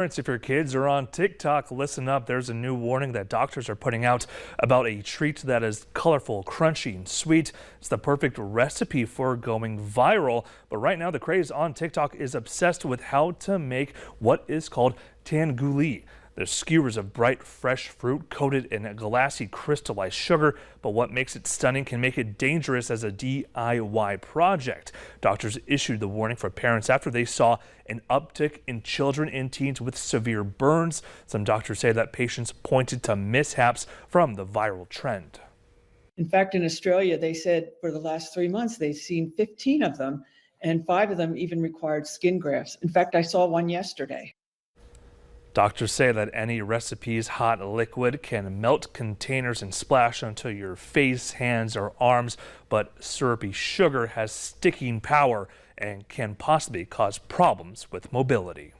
Parents, if your kids are on TikTok, listen up. There's a new warning that doctors are putting out about a treat that is colorful, crunchy, and sweet. It's the perfect recipe for going viral. But right now, the craze on TikTok is obsessed with how to make what is called tanguli. They're skewers of bright, fresh fruit coated in glassy crystallized sugar, but what makes it stunning can make it dangerous as a DIY project. Doctors issued the warning for parents after they saw an uptick in children and teens with severe burns. Some doctors say that patients pointed to mishaps from the viral trend. In fact, in Australia, they said for the last 3 months, they've seen 15 of them, and 5 of them even required skin grafts. In fact, I saw one yesterday. Doctors say that any recipe's hot liquid can melt containers and splash onto your face, hands, or arms, but syrupy sugar has sticking power and can possibly cause problems with mobility.